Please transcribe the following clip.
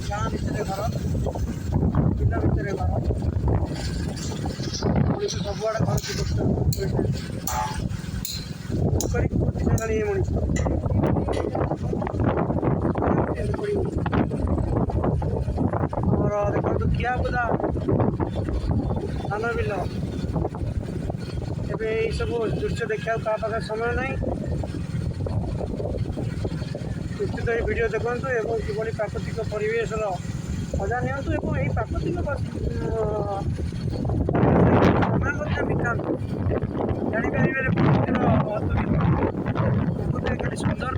ଗାଁ ଭିତରେ ଘର, ବିଲ ଭିତରେ ଘର, ମଣିଷ ସବୁଆଡ଼େ ଘରକୁ କରିକି ବୁଦ୍ଧି ଜାଗାଣି ଏ ମଣିଷ ଆମର ଦେଖନ୍ତୁ ଖିଆବୁଦା ଧାନ ବିଲ। ଏବେ ଏଇସବୁ ଦୃଶ୍ୟ ଦେଖିବାକୁ କାହା ପାଖରେ ସମୟ ନାହିଁ। ନିଶ୍ଚିତ ଏହି ଭିଡ଼ିଓ ଦେଖନ୍ତୁ ଏବଂ କିଭଳି ପ୍ରାକୃତିକ ପରିବେଶର ମଜା ନିଅନ୍ତୁ ଏବଂ ଏହି ପ୍ରାକୃତିକ ସମୟ ମଧ୍ୟ ବିତାନ୍ତୁ। ଜାଣିପାରିବେ ପ୍ରକୃତିର ଅଦ୍ଭୁତ ପ୍ରକୃତି କେତେ ସୁନ୍ଦର